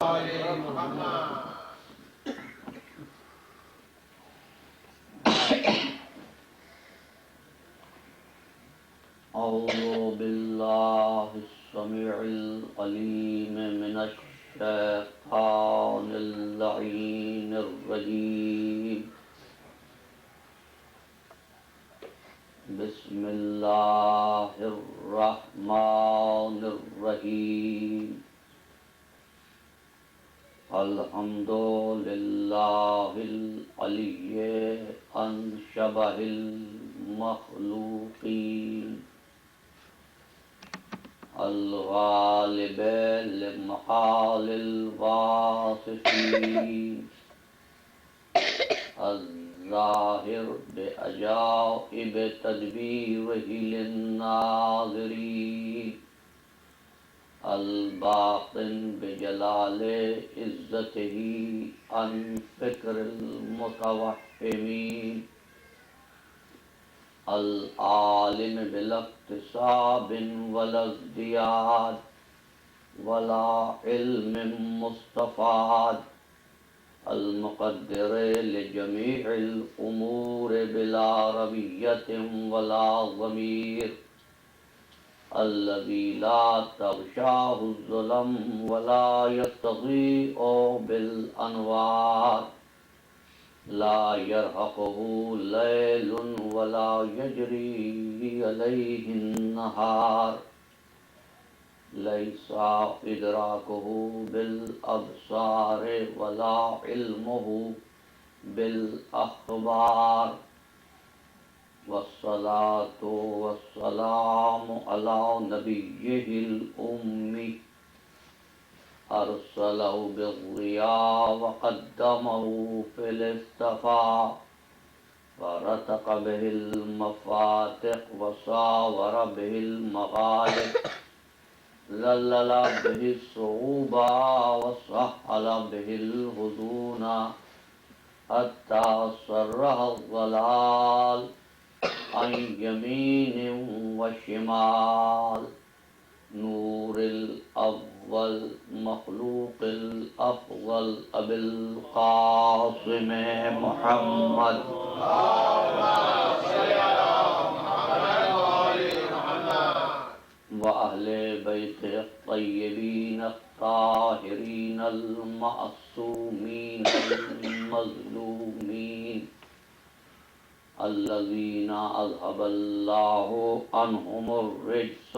أعوذ بالله السميع العليم من الشيطان اللعين الرجيم. بسم الله الرحمن الرحيم. الحمد لله العلي عن شبه المخلوقين الغالب لمحال الواصفين الظاهر بعجائب تدبيره للناظرين الباطن بجلال عزته عن فكر المتوهمين العالم بلا اكتساب ولا ازدياد ولا علم مستفاد المقدر لجميع الأمور بلا ربية ولا ضمير الذي لا تغشاه الظلم ولا يستضيء بالأنوار لا يرهقه ليل ولا يجري عليه النهار ليس إدراكه بالأبصار ولا علمه بالأخبار والصلاة والسلام على نبيه الأمي أرسله بالضياء وقدمه في الاصطفاء ورتق به المفاتح وصاور به المغالب ذلل به الصعوبة وسهل به الهدون حتى صرها الضلال عن يمين وشمال نور الأول مخلوق الأفضل أبي القاسم محمد وأهل بيته الطيبين الطاهرين المعصومين المظلومين الذين أذهب الله عنهم الرجس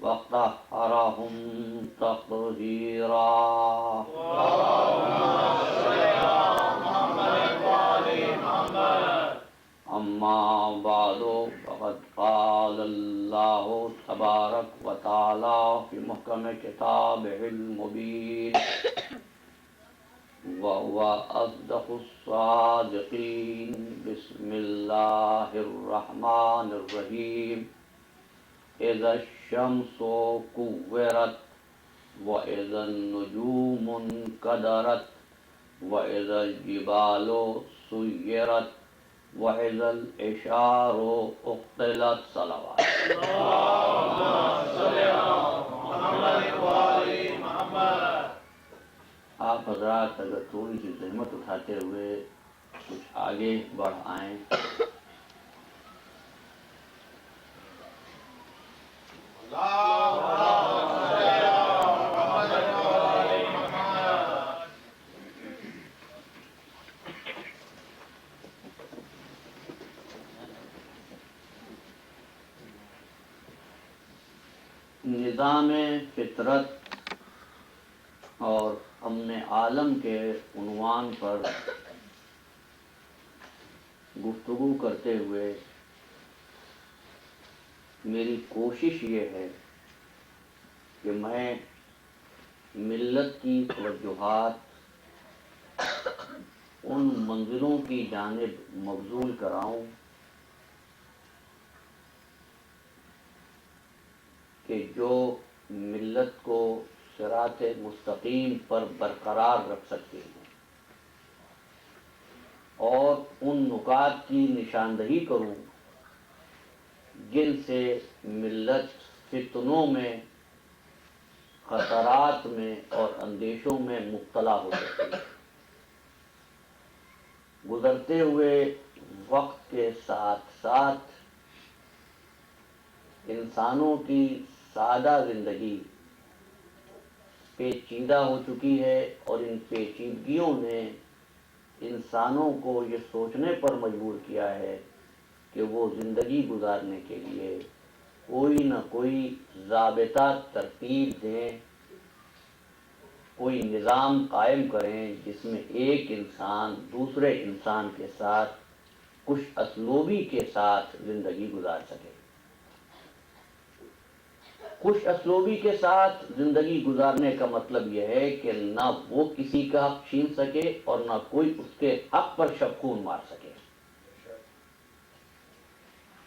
وطهرهم تطهيرا. أما بعد فقد قال الله تبارك وتعالى في محكم كتابه المبين وهو أصدق الصادقين. بسم الله الرحمن الرحيم. إذا الشمس كورت وإذا النجوم انكدرت وإذا الجبال سيرت وإذا العشار أقتلت. صلوات اللهم صل على محمد وآل محمد. آپ حضرات اگر تھوڑی سی زحمت اٹھاتے ہوئے کچھ آگے بڑھ آئیں. نظام فطرت اور امن عالم کے عنوان پر گفتگو کرتے ہوئے میری کوشش یہ ہے کہ میں ملت کی توجہات ان منزلوں کی جانب مبذول کراؤں کہ جو ملت کو صراط مستقیم پر برقرار رکھ سکتے ہیں اور ان نکات کی نشاندہی کروں جن سے ملت فتنوں میں خطرات میں اور اندیشوں میں مبتلا ہو سکتی ہے۔ گزرتے ہوئے وقت کے ساتھ ساتھ انسانوں کی سادہ زندگی پیچیدہ ہو چکی ہے، اور ان پیچیدگیوں نے انسانوں کو یہ سوچنے پر مجبور کیا ہے کہ وہ زندگی گزارنے کے لیے کوئی نہ کوئی ضابطہ ترتیب دیں، کوئی نظام قائم کریں جس میں ایک انسان دوسرے انسان کے ساتھ خوش اسلوبی کے ساتھ زندگی گزار سکے۔ خوش اسلوبی کے ساتھ زندگی گزارنے کا مطلب یہ ہے کہ نہ وہ کسی کا حق چھین سکے اور نہ کوئی اس کے حق پر شبخون مار سکے۔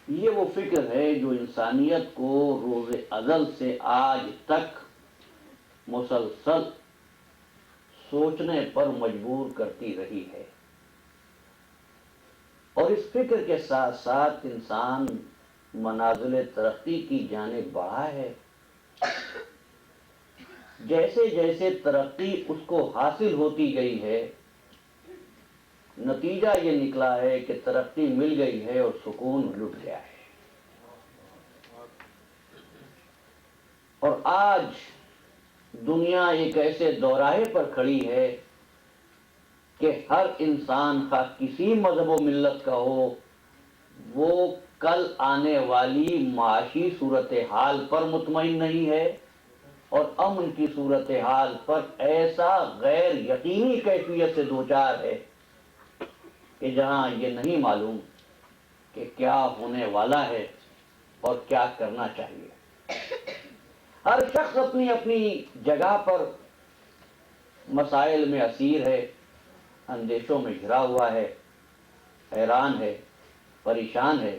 یہ وہ فکر ہے جو انسانیت کو روز ازل سے آج تک مسلسل سوچنے پر مجبور کرتی رہی ہے، اور اس فکر کے ساتھ ساتھ انسان منازل ترقی کی جانب بڑھا ہے۔ جیسے جیسے ترقی اس کو حاصل ہوتی گئی ہے، نتیجہ یہ نکلا ہے کہ ترقی مل گئی ہے اور سکون لٹ گیا ہے۔ اور آج دنیا ایک ایسے دوراہے پر کھڑی ہے کہ ہر انسان خواہ کسی مذہب و ملت کا ہو، وہ کل آنے والی معاشی صورتحال پر مطمئن نہیں ہے، اور امن کی صورتحال پر ایسا غیر یقینی کیفیت سے دوچار ہے کہ جہاں یہ نہیں معلوم کہ کیا ہونے والا ہے اور کیا کرنا چاہیے۔ ہر شخص اپنی اپنی جگہ پر مسائل میں اسیر ہے، اندیشوں میں گھرا ہوا ہے، حیران ہے، پریشان ہے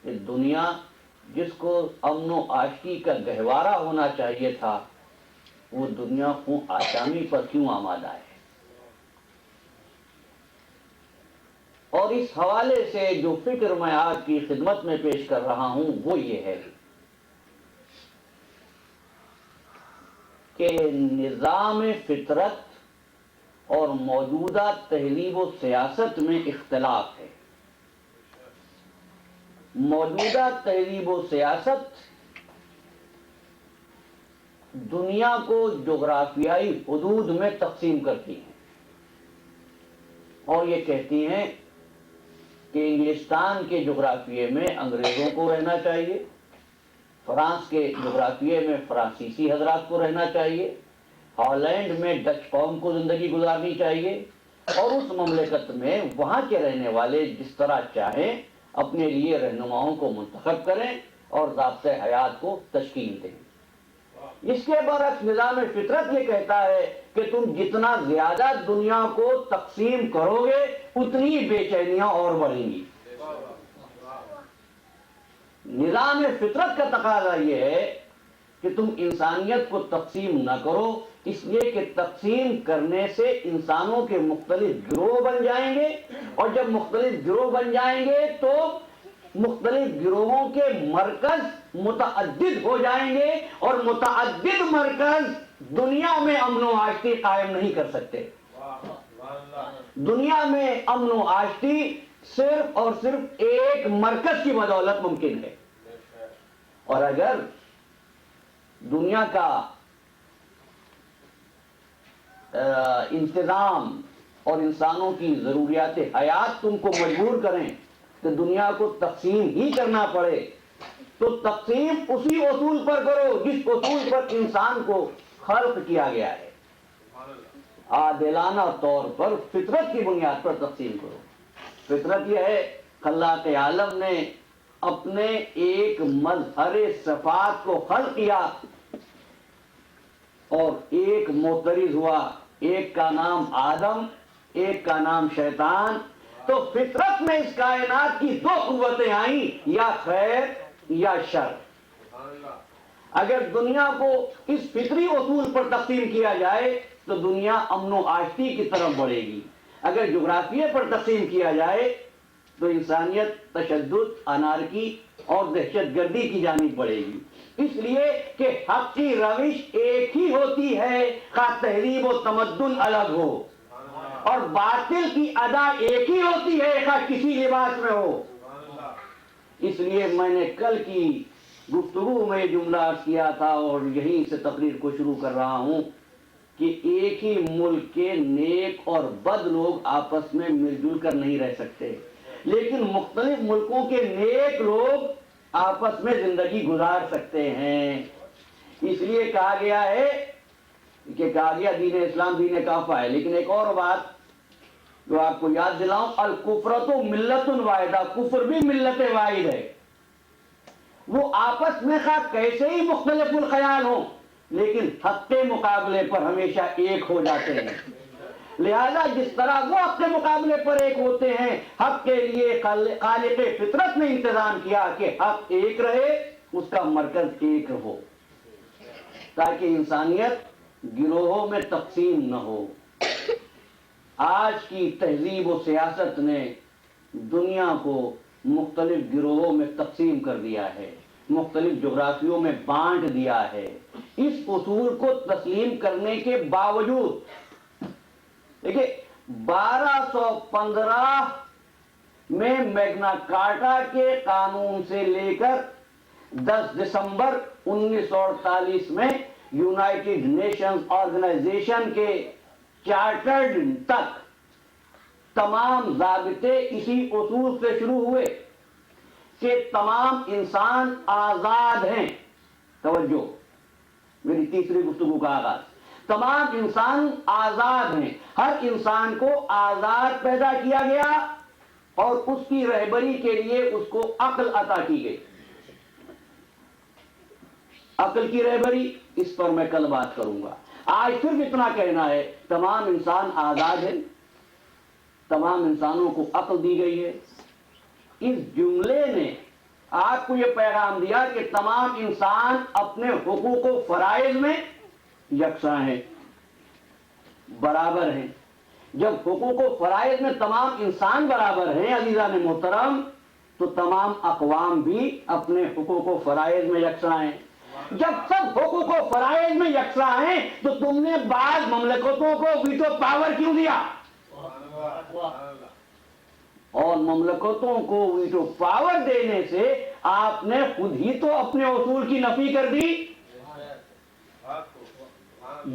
کہ دنیا جس کو امن و آشتی کا گہوارہ ہونا چاہیے تھا، وہ دنیا خون آشامی پر کیوں آمادہ ہے۔ اور اس حوالے سے جو فکر میں آپ کی خدمت میں پیش کر رہا ہوں وہ یہ ہے کہ نظام فطرت اور موجودہ تہذیب و سیاست میں اختلاف ہے۔ موجودہ تہذیب و سیاست دنیا کو جغرافیائی حدود میں تقسیم کرتی ہیں، اور یہ کہتی ہیں کہ انگلستان کے جغرافیے میں انگریزوں کو رہنا چاہیے، فرانس کے جغرافیے میں فرانسیسی حضرات کو رہنا چاہیے، ہالینڈ میں ڈچ قوم کو زندگی گزارنی چاہیے، اور اس مملکت میں وہاں کے رہنے والے جس طرح چاہیں اپنے لیے رہنماؤں کو منتخب کریں اور ضابطۂ حیات کو تشکیل دیں۔ اس کے برعکس نظام فطرت یہ کہتا ہے کہ تم جتنا زیادہ دنیا کو تقسیم کرو گے اتنی بے چینیاں اور بڑھیں گی۔ نظام فطرت کا تقاضا یہ ہے کہ تم انسانیت کو تقسیم نہ کرو، اس لیے کہ تقسیم کرنے سے انسانوں کے مختلف گروہ بن جائیں گے، اور جب مختلف گروہ بن جائیں گے تو مختلف گروہوں کے مرکز متعدد ہو جائیں گے، اور متعدد مرکز دنیا میں امن و آشتی قائم نہیں کر سکتے۔ دنیا میں امن و آشتی صرف اور صرف ایک مرکز کی بدولت ممکن ہے، اور اگر دنیا کا انتظام اور انسانوں کی ضروریات حیات تم کو مجبور کریں کہ دنیا کو تقسیم ہی کرنا پڑے، تو تقسیم اسی اصول پر کرو جس اصول پر انسان کو خلق کیا گیا ہے۔ عادلانہ طور پر فطرت کی بنیاد پر تقسیم کرو۔ فطرت یہ ہے، خلاق عالم نے اپنے ایک مظہر صفات کو خلق کیا اور ایک معترض ہوا، ایک کا نام آدم، ایک کا نام شیطان۔ تو فطرت میں اس کائنات کی دو قوتیں آئیں، یا خیر یا شر۔ اگر دنیا کو اس فطری اصول پر تقسیم کیا جائے تو دنیا امن و آشتی کی طرف بڑھے گی، اگر جغرافیے پر تقسیم کیا جائے تو انسانیت تشدد، انارکی اور دہشت گردی کی جانب بڑھے گی۔ اس لیے کہ حق کی روش ایک ہی ہوتی ہے، خواہ تہذیب و تمدن الگ ہو، اور باطل کی ادا ایک ہی ہوتی ہے، خواہ کسی لباس میں ہو۔ اس لیے میں نے کل کی گفتگو میں جملہ عرض کیا تھا اور یہیں سے تقریر کو شروع کر رہا ہوں کہ ایک ہی ملک کے نیک اور بد لوگ آپس میں مل جل کر نہیں رہ سکتے، لیکن مختلف ملکوں کے نیک لوگ آپس میں زندگی گزار سکتے ہیں۔ اس لیے کہا گیا ہے کہ کہا گیا دین اسلام دین کافہ ہے، لیکن ایک اور بات جو آپ کو یاد دلاؤں، الکفرۃ ملت واحدہ، کفر بھی ملت واحد ہے۔ وہ آپس میں خواہ کیسے ہی مختلف الخیال ہوں لیکن حق کے مقابلے پر ہمیشہ ایک ہو جاتے ہیں۔ لہذا جس طرح وہ حق کے مقابلے پر ایک ہوتے ہیں، حق کے لیے خالق فطرت نے انتظام کیا کہ حق ایک رہے، اس کا مرکز ایک ہو، تاکہ انسانیت گروہوں میں تقسیم نہ ہو۔ آج کی تہذیب و سیاست نے دنیا کو مختلف گروہوں میں تقسیم کر دیا ہے، مختلف جغرافیوں میں بانٹ دیا ہے۔ اس اصول کو تسلیم کرنے کے باوجود دیکھیں 1215 میں میگنا کارٹا کے قانون سے لے کر 10 دسمبر 1948 میں یونائٹڈ نیشنز آرگنائزیشن کے چارٹرڈ تک تمام ضابطے اسی اصول سے شروع ہوئے کہ تمام انسان آزاد ہیں۔ توجہ، میری تیسری گفتگو کا آغاز، تمام انسان آزاد ہیں، ہر انسان کو آزاد پیدا کیا گیا اور اس کی رہبری کے لیے اس کو عقل عطا کی گئی۔ عقل کی رہبری، اس پر میں کل بات کروں گا۔ آج صرف اتنا کہنا ہے، تمام انسان آزاد ہیں، تمام انسانوں کو عقل دی گئی ہے۔ اس جملے نے آپ کو یہ پیغام دیا کہ تمام انسان اپنے حقوق و فرائض میں یکساں ہیں، برابر ہیں۔ جب حقوق و فرائض میں تمام انسان برابر ہیں عزیزان محترم، تو تمام اقوام بھی اپنے حقوق و فرائض میں یکساں ہیں۔ جب سب حقوق و فرائض میں یکساں ہیں تو تم نے بعض مملکتوں کو ویٹو پاور کیوں دیا؟ اور مملکتوں کو ویٹو پاور دینے سے آپ نے خود ہی تو اپنے اصول کی نفی کر دی۔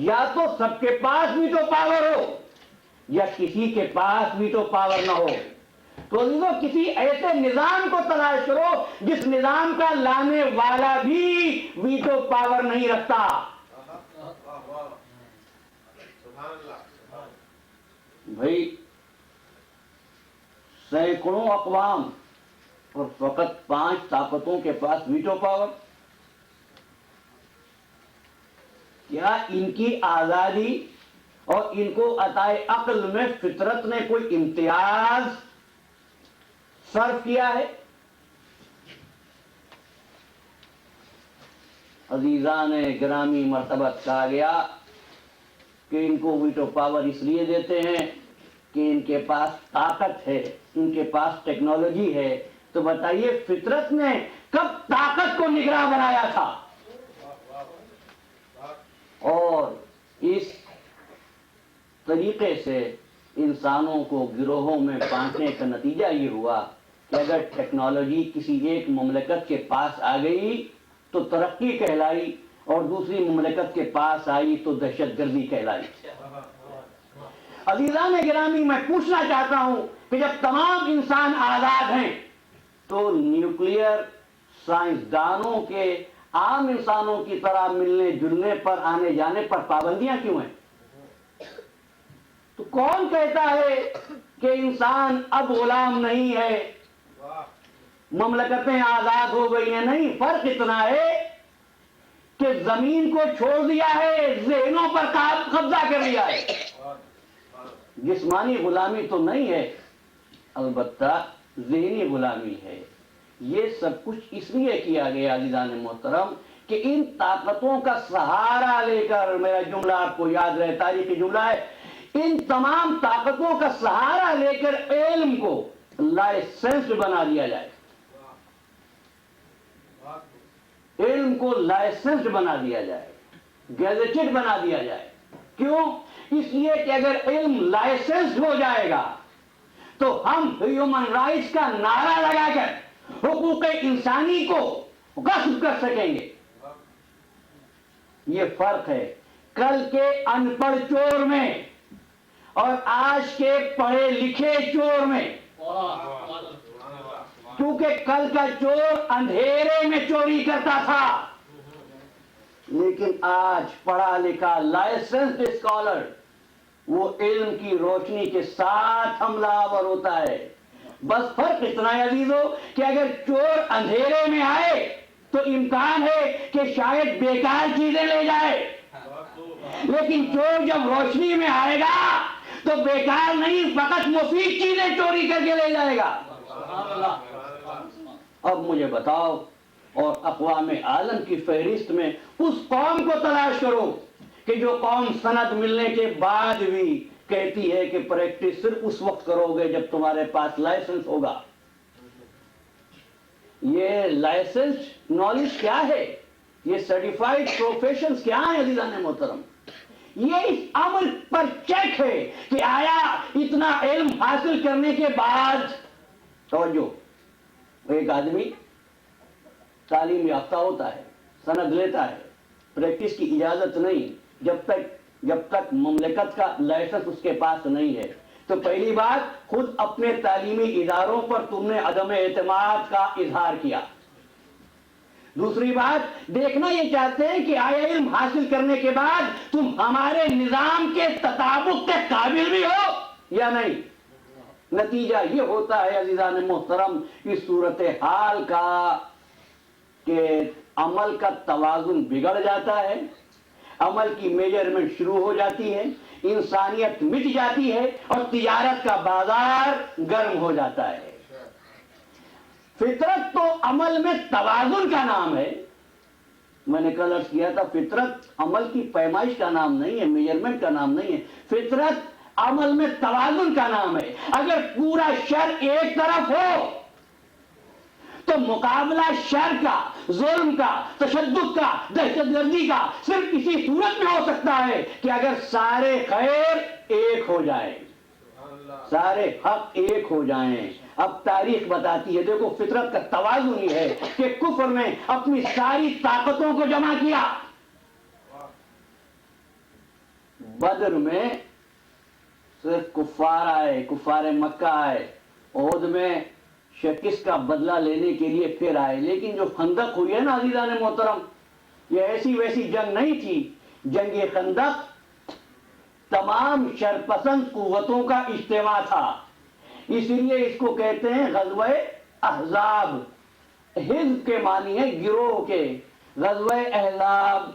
یا تو سب کے پاس ویٹو پاور ہو یا کسی کے پاس ویٹو پاور نہ ہو۔ تو کسی ایسے نظام کو تلاش کرو جس نظام کا لانے والا بھی ویٹو پاور نہیں رکھتا۔ بھائی سینکڑوں اقوام اور فقط 5 طاقتوں کے پاس ویٹو پاور، کیا ان کی آزادی اور ان کو عطائے عقل میں فطرت نے کوئی امتیاز صرف کیا ہے؟ عزیزان گرامی مرتبت کہا گیا کہ ان کو ویٹو پاور اس لیے دیتے ہیں کہ ان کے پاس طاقت ہے، ان کے پاس ٹیکنالوجی ہے۔ تو بتائیے فطرت نے کب طاقت کو نگراں بنایا تھا؟ اور اس طریقے سے انسانوں کو گروہوں میں بانٹنے کا نتیجہ یہ ہوا کہ اگر ٹیکنالوجی کسی ایک مملکت کے پاس آ گئی تو ترقی کہلائی، اور دوسری مملکت کے پاس آئی تو دہشت گردی کہلائی۔ عزیزان گرامی، میں پوچھنا چاہتا ہوں کہ جب تمام انسان آزاد ہیں تو نیوکلیئر سائنسدانوں کے عام انسانوں کی طرح ملنے جلنے پر آنے جانے پر پابندیاں کیوں ہیں؟ تو کون کہتا ہے کہ انسان اب غلام نہیں ہے، مملکتیں آزاد ہو گئی ہیں؟ نہیں، فرق اتنا ہے کہ زمین کو چھوڑ دیا ہے، ذہنوں پر قبضہ کر لیا ہے۔ جسمانی غلامی تو نہیں ہے، البتہ ذہنی غلامی ہے۔ یہ سب کچھ اس لیے کیا گیا عزیزان محترم کہ ان طاقتوں کا سہارا لے کر، میرا جملہ آپ کو یاد رہے، تاریخی جملہ ہے، ان تمام طاقتوں کا سہارا لے کر علم کو لائسنس بنا دیا جائے۔ علم کو لائسنسڈ بنا دیا جائے, گیزیٹڈ بنا دیا جائے. کیوں؟ اس لیے کہ اگر علم لائسنسڈ ہو جائے گا تو ہم ہیومن رائٹس کا نعرہ لگا کر حقوق انسانی کو غصب کر سکیں گے. یہ فرق ہے کل کے ان پڑھ چور میں اور آج کے پڑھے لکھے چور میں. کیونکہ کل کا چور اندھیرے میں چوری کرتا تھا, لیکن آج پڑھا لکھا لائسنسڈ اسکالر وہ علم کی روشنی کے ساتھ حملہ آور ہوتا ہے. بس فرق اتنا ہے عزیزو کہ اگر چور اندھیرے میں آئے تو امکان ہے کہ شاید بیکار چیزیں لے جائے, لیکن چور جب روشنی میں آئے گا تو بیکار نہیں, فقط مفید چیزیں چوری کر کے لے جائے گا. اب مجھے بتاؤ, اور اقوام عالم کی فہرست میں اس قوم کو تلاش کرو کہ جو قوم سند ملنے کے بعد بھی کہتی ہے کہ پریکٹس صرف اس وقت کرو گے جب تمہارے پاس لائسنس ہوگا. یہ لائسنس نالج کیا ہے؟ یہ سرٹیفائیڈ پروفیشنز کیا ہیں عزیزان محترم؟ یہ اس عمل پر چیک ہے کہ آیا اتنا علم حاصل کرنے کے بعد, توجہ, ایک آدمی تعلیم یافتہ ہوتا ہے, سند لیتا ہے, پریکٹس کی اجازت نہیں جب تک مملکت کا لائسنس اس کے پاس نہیں ہے. تو پہلی بات, خود اپنے تعلیمی اداروں پر تم نے عدم اعتماد کا اظہار کیا. دوسری بات, دیکھنا یہ چاہتے ہیں کہ آیا علم حاصل کرنے کے بعد تم ہمارے نظام کے تطابق کے قابل بھی ہو یا نہیں. نتیجہ یہ ہوتا ہے عزیزان محترم اس صورتحال کا کہ عمل کا توازن بگڑ جاتا ہے, عمل کی میجرمنٹ شروع ہو جاتی ہے, انسانیت مٹ جاتی ہے اور تجارت کا بازار گرم ہو جاتا ہے. فطرت تو عمل میں توازن کا نام ہے. میں نے کل عرض کیا تھا, فطرت عمل کی پیمائش کا نام نہیں ہے, میجرمنٹ کا نام نہیں ہے. فطرت عمل میں توازن کا نام ہے. اگر پورا شر ایک طرف ہو تو مقابلہ شر کا, ظلم کا, تشدد کا, دہشت گردی کا صرف اسی صورت میں ہو سکتا ہے کہ اگر سارے خیر ایک ہو جائے, سارے حق ایک ہو جائیں. اب تاریخ بتاتی ہے, دیکھو فطرت کا توازن ہی ہے کہ کفر نے اپنی ساری طاقتوں کو جمع کیا. بدر میں صرف کفار آئے, کفار مکہ آئے, احد میں شکست کا بدلہ لینے کے لیے پھر آئے. لیکن جو خندق ہوئی ہے نا عزیزان محترم, یہ ایسی ویسی جنگ نہیں تھی. جنگ خندق تمام شرپسند قوتوں کا اجتماع تھا. اس لیے اس کو کہتے ہیں غزوہ احزاب. حزب کے معنی ہے گروہ کے. غزوہ احزاب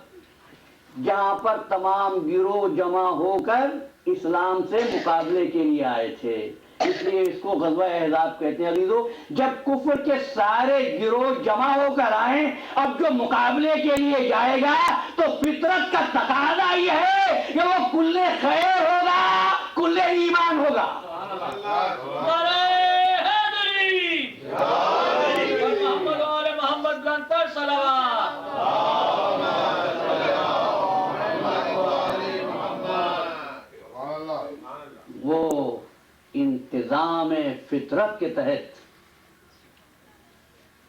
جہاں پر تمام گروہ جمع ہو کر اسلام سے مقابلے کے لیے آئے تھے, اس لیے اس کو غزوہ احزاب کہتے ہیں. عزیزو, جب کفر کے سارے گروہ جمع ہو کر آئے, اب جو مقابلے کے لیے جائے گا تو فطرت کا تقاضا یہ ہے کہ وہ کلے خیر ہوگا, کلے ایمان ہوگا. وہ انتظام فطرت کے تحت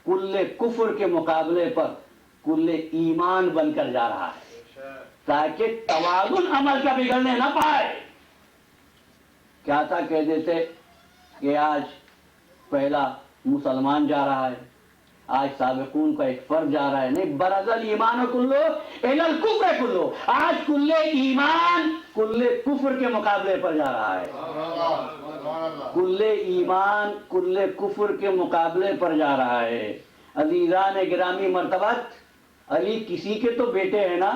کل کفر کے مقابلے پر کل ایمان بن کر جا رہا ہے تاکہ توازن عمل کا بگڑنے نہ پائے. کیا تھا, کہہ دیتے کہ آج پہلا مسلمان جا رہا ہے, آج سابقون کا ایک فرد جا رہا ہے. نہیں, برازل ایمان کلو الی الکفر کلو. آج کل ایمان کل کفر کے مقابلے پر جا رہا ہے. کل ایمان کل کفر کے مقابلے پر جا رہا ہے. عزیزان گرامی مرتبت, علی کسی کے تو بیٹے ہیں نا,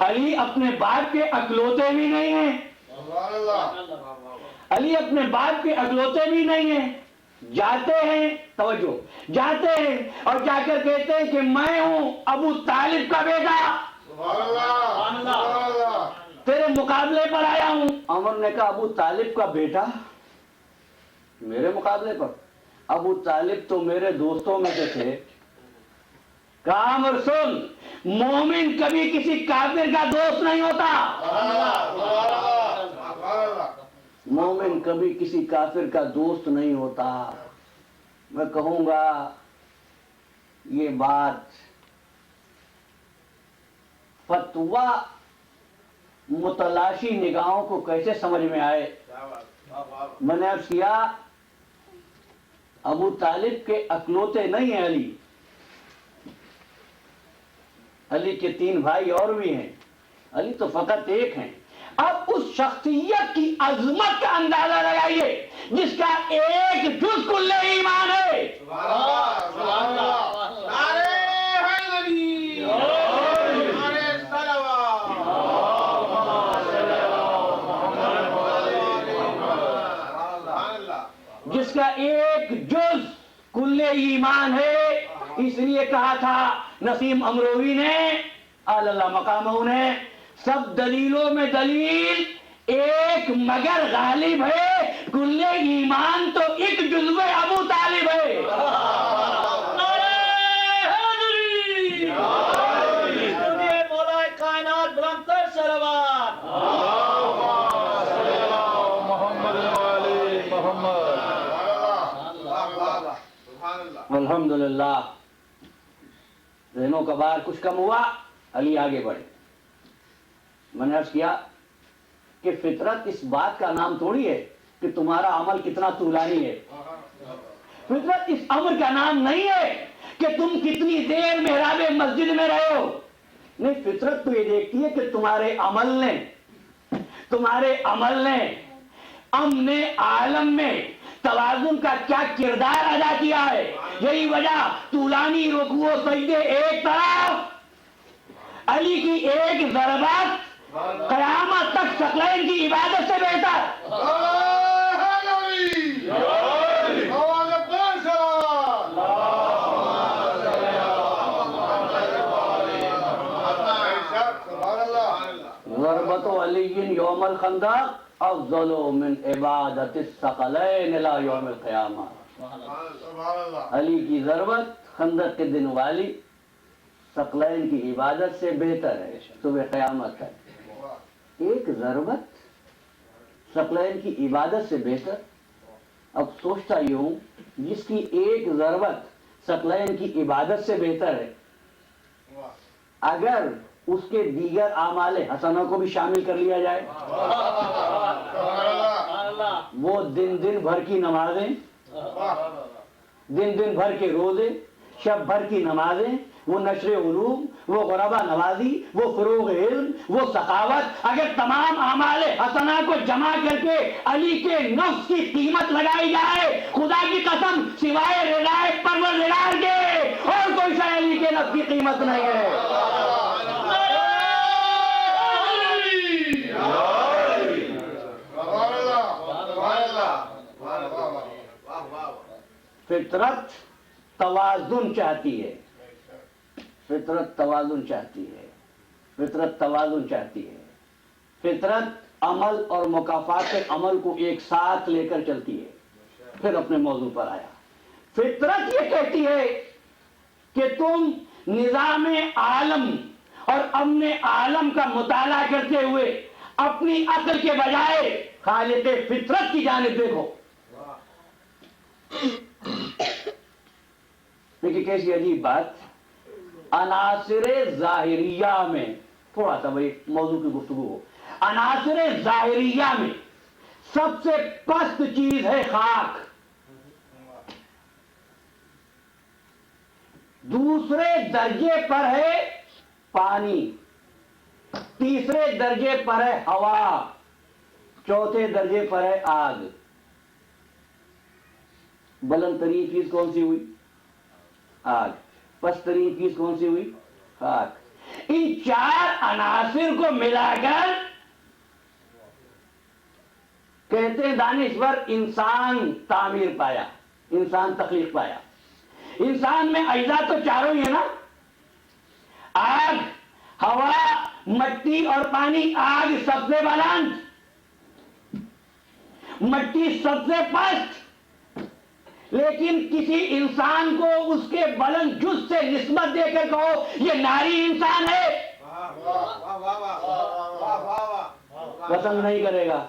علی اپنے باپ کے اکلوتے بھی نہیں ہیں. علی اپنے باپ کے اکلوتے بھی نہیں ہیں. جاتے ہیں, توجہ, جاتے ہیں اور جا کر کہتے ہیں کہ میں ہوں ابو طالب کا بیٹا, تیرے مقابلے پر آیا ہوں. عمر نے کہا ابو طالب کا بیٹا میرے مقابلے پر؟ ابو طالب تو میرے دوستوں میں سے تھے, کامر سن، مومن کبھی کسی کافر کا دوست نہیں ہوتا، مومن کبھی کسی کافر کا دوست نہیں ہوتا۔ میں کہوں گا یہ بات فتویٰ متلاشی نگاہوں کو کیسے سمجھ میں آئے؟ میں نے عرض کیا ابو طالب کے اکلوتے نہیں ہیں علی، علی کے 3 بھائی اور بھی ہیں، علی تو فقط ایک ہیں۔ اب اس شخصیت کی عظمت کا اندازہ لگائیے جس کا ایک جز کل ایمان ہے۔ جس کا ایک جز کل ایمان ہے، اس لیے کہا تھا نسیم امروی نے اللہ مقامہ نے، سب دلیلوں میں دلیل ایک مگر غالب ہے، کل ایمان تو ایک جزو ابو طالب ہے۔ مولا کائنات بلند کر صلوات۔ الحمدللہ ذہنوں کا بار کچھ کم ہوا، علی آگے بڑھے۔ میں نے عرض کیا کہ فطرت اس بات کا نام تھوڑی ہے کہ تمہارا عمل کتنا طولانی ہے، فطرت اس امر کا نام نہیں ہے کہ تم کتنی دیر محراب مسجد میں رہے ہو، نہیں، فطرت تو یہ دیکھتی ہے کہ تمہارے عمل نے امن عالم میں توازن کا کیا کردار ادا کیا ہے۔ یہی وجہ طولانی رکوع و سجدے ایک طرف، علی کی ایک ضربت قیامت تک ثقلین کی عبادت سے بہتر۔ ضربت علی یوم الخندق افضل من عبادت الثقلین الی یوم القیامہ۔ علی کی ضربت خندق کے دن والی ثقلین کی عبادت سے بہتر ہے صبح قیامت تک۔ ایک ضربت ثقلین کی عبادت سے بہتر۔ اب سوچتا یوں، جس کی ایک ضربت ثقلین کی عبادت سے بہتر ہے، اگر اس کے دیگر اعمال حسنہ کو بھی شامل کر لیا جائے، وہ دن بھر کی نمازیں، دن بھر کے روزے، شب بھر کی نمازیں، وہ نشر علوم، وہ غربا نوازی، وہ فروغ علم، وہ سخاوت، اگر تمام اعمال حسنہ کو جمع کر کے علی کے نفس کی قیمت لگائی جائے، خدا کی قسم سوائے رضائے پروردگار کے اور کوئی شے علی کے نفس کی قیمت نہیں ہے۔ فطرت توازن چاہتی ہے، فطرت توازن چاہتی ہے، فطرت توازن چاہتی ہے، فطرت عمل اور مکافات عمل کو ایک ساتھ لے کر چلتی ہے۔ پھر اپنے موضوع پر آیا، فطرت یہ کہتی ہے کہ تم نظام عالم اور امن عالم کا مطالعہ کرتے ہوئے اپنی عقل کے بجائے خالق فطرت کی جانب دیکھو۔ دیکھیے کیسی عجیب بات، عناصر ظاہریہ میں تھوڑا سا بھائی موضوع کی گفتگو ہو، عناصر ظاہریہ میں سب سے پست چیز ہے خاک، دوسرے درجے پر ہے پانی، تیسرے درجے پر ہے ہوا، چوتھے درجے پر ہے آگ۔ بلند ترین چیز کون سی ہوئی؟ آگ۔ پست ترین چیز کون سی ہوئی؟ خاک۔ ان 4 عناصر کو ملا کر کہتے ہیں دانشور انسان تعمیر پایا، انسان تخلیق پایا۔ انسان میں اجزاء تو 4 ہی ہے نا، آگ، ہوا، مٹی اور پانی۔ آگ سب سے بلند، مٹی سب سے پست، لیکن کسی انسان کو اس کے بلند جز سے نسبت دے کر کہو یہ ناری انسان ہے، پسند نہیں کرے گا۔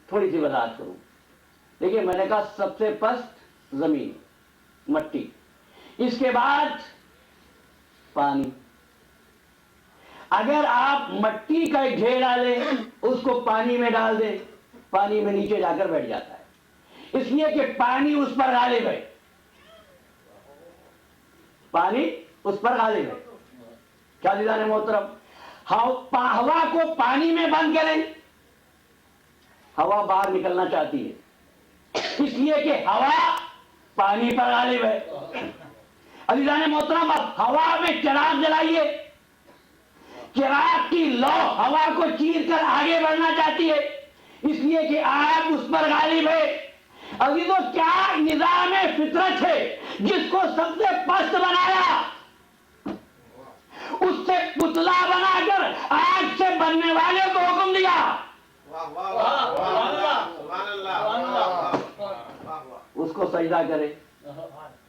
تھوڑی سی وضاحت کروں، دیکھیے میں نے کہا سب سے پست زمین، مٹی، اس کے بعد پانی۔ اگر آپ مٹی کا ایک ڈھیر ڈالیں، اس کو پانی میں ڈال دیں، پانی میں نیچے جا کر بیٹھ جاتا ہے، اس لیے کہ پانی اس پر غالب ہے، پانی اس پر غالب ہے۔ کیا عزیزان محترم، ہوا کو پانی میں بند کریں، ہوا باہر نکلنا چاہتی ہے، اس لیے کہ ہوا پانی پر غالب ہے۔ عزیزان محترم، اب ہوا میں چراغ جلائیے، چراغ کی لو ہوا کو چیر کر آگے بڑھنا چاہتی ہے، اس لیے کہ آگ اس پر غالب ہے۔ عزیزو، کیا نظام فطرت ہے جس کو سب سے پست بنایا، اس سے پتلا بنا کر آگ سے بننے والے کو حکم دیا اس کو سجدہ کرے۔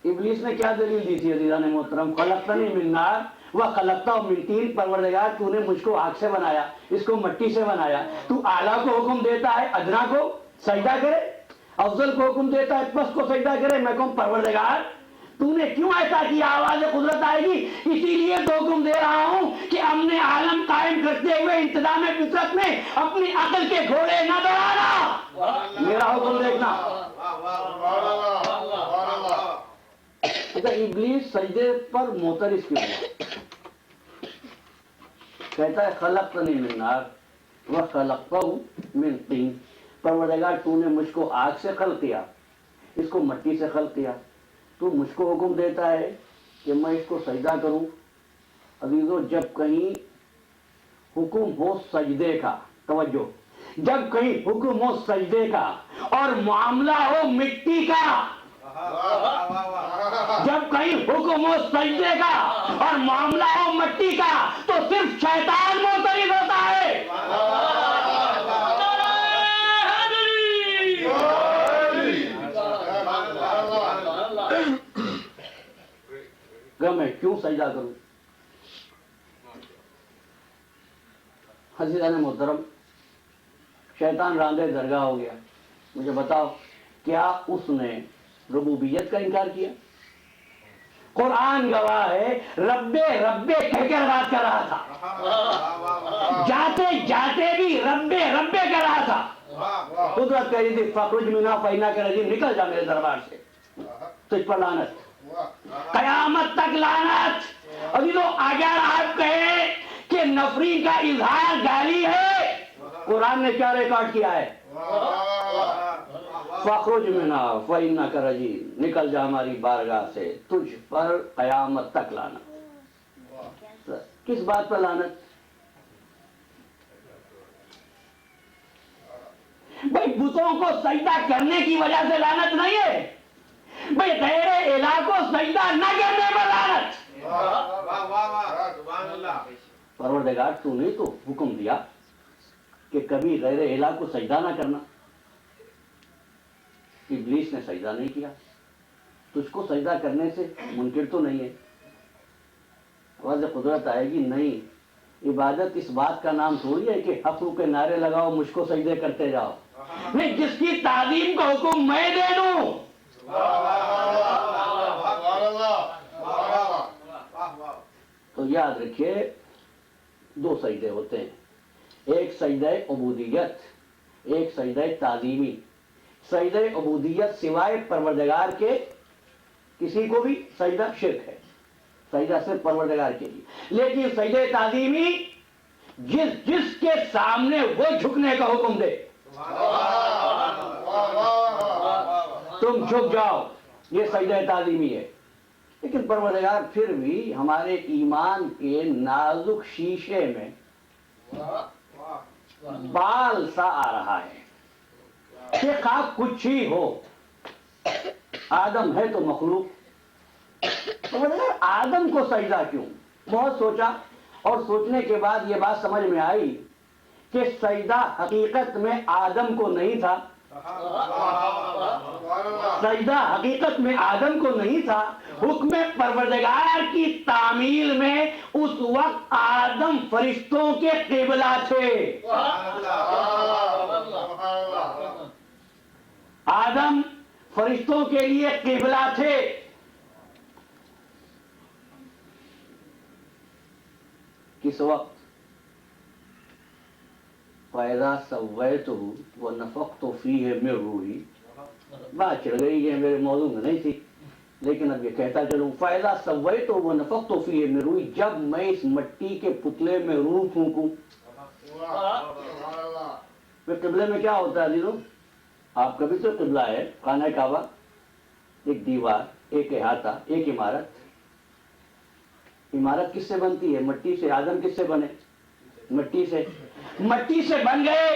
ابلیس نے کیا دلیل دی تھی عزیزان محترم؟ خلقتنی من نار وخلقتہ من طین، پروردگار تو نے مجھ کو آگ سے بنایا، اس کو مٹی سے بنایا، تو اعلیٰ کو حکم دیتا ہے ادنا کو سجدہ کرے، افضل کو حکم دیتا ہے پست کو سجدہ کرے۔ میں کہوں پروردگار تو نے کیوں ایسا کیا؟ آواز قدرت آئے گی، اسی لیے تو حکم دے رہا ہوں کہ امن عالم قائم کرتے ہوئے انتظام فطرت میں اپنی عقل کے گھوڑے نہ دوڑانا، میرا حکم دیکھنا۔ ابلیس سجدے پر معترض کیوں ہوا؟ کہتا ہے خلقتنی من نار وخلقتہ من طین، پروردگار تو نے مجھ کو آگ سے خلق کیا، اس کو مٹی سے خلق کیا، تو مجھ کو حکم دیتا ہے کہ میں اس کو سجدہ کروں۔ عزیزو، جب کہیں حکم ہو سجدے کا، توجہ، جب کہیں حکم ہو سجدے کا اور معاملہ ہو مٹی کا، جب کہیں حکم ہو سجدے کا اور معاملہ ہو مٹی کا، تو صرف شیطان معترض ہوتا ہے۔ میں کیوں سجدہ کروں؟ عزیزان محترم، شیطان راندے درگاہ ہو گیا۔ مجھے بتاؤ، کیا اس نے ربوبیت کا انکار کیا؟ قرآن گواہ ہے، ربے ربے کہہ کر بات کر رہا تھا، جاتے جاتے بھی ربے ربے کر رہا تھا۔ قدرت کہہ رہی تھی فخرج منہا فإنک رجیم، نکل جا میرے دربار سے، تجھ پر لعنت، قیامت تک لعنت۔ عزیزو، اگر آپ کہیں کہ نفری کا اظہار گالی ہے، قرآن نے کیا ریکارڈ کیا ہے؟ فخرج منہا فإنک رجیم، نکل جا ہماری بارگاہ سے، تجھ پر قیامت تک لعنت۔ کس بات پر لعنت؟ بھائی بتوں کو سجدہ کرنے کی وجہ سے لعنت نہیں ہے، بھائی غیر الہ کو سجدہ نہ کرنے پر لعنت۔ پروردگار تو نے تو حکم دیا کہ کبھی غیر الہ کو سجدہ نہ کرنا، ابلیس نے سجدہ نہیں کیا، تجھ کو سجدہ کرنے سے منکر تو نہیں ہے۔ آواز قدرت آئے گی، نہیں، عبادت اس بات کا نام تھوڑی ہے کہ حق کے نعرے لگاؤ مجھ کو سجدے کرتے جاؤ، نہیں، جس کی تعظیم کا حکم میں دے دوں۔ تو یاد رکھیے، دو سجدے ہوتے ہیں، ایک سجدہ عبودیت، ایک سجدہ تعظیمی۔ سجدہ عبودیت سوائے پروردگار کے کسی کو بھی سجدہ شرک ہے، سجدہ صرف پروردگار کے لیے۔ لیکن سجدہ تعظیمی جس کے سامنے وہ جھکنے کا حکم دے، تم جھک جاؤ، یہ سجدہ تعظیمی ہے۔ لیکن پروردگار پھر بھی ہمارے ایمان کے نازک شیشے میں بال سا آ رہا ہے کہ خواہ کچھ ہی ہو، آدم ہے تو مخلوق، پروردگار آدم کو سجدہ کیوں؟ بہت سوچا، اور سوچنے کے بعد یہ بات سمجھ میں آئی کہ سجدہ حقیقت میں آدم کو نہیں تھا، سجدہ حقیقت میں آدم کو نہیں تھا، حکم پروردگار کی تعمیل میں اس وقت آدم فرشتوں کے قبلہ تھے۔ آدم فرشتوں کے لیے قبلہ تھے۔ کس وقت؟ فَإِذَا سَوَّيْتُهُ وَنَفَخْتُ فِيهِ مِن رُوحِي، بات چل گئی، یہ میرے موضوع میں نہیں تھی لیکن اب یہ کہتا چلوں، فَإِذَا سَوَّيْتُهُ وَنَفَخْتُ فِيهِ مِن رُوحِي، جب میں اس مٹی کے پتلے میں روح پھونکوں۔ پھر قبلے میں کیا ہوتا ہے عزیزوں؟ آپ کا بھی تو قبلہ ہے، خانہ کعبہ، ایک دیوار، ایک احاطہ، ایک عمارت۔ عمارت کس سے بنتی ہے؟ مٹی سے۔ آدم کس سے بنے؟ مٹی سے۔ مٹی سے بن گئے،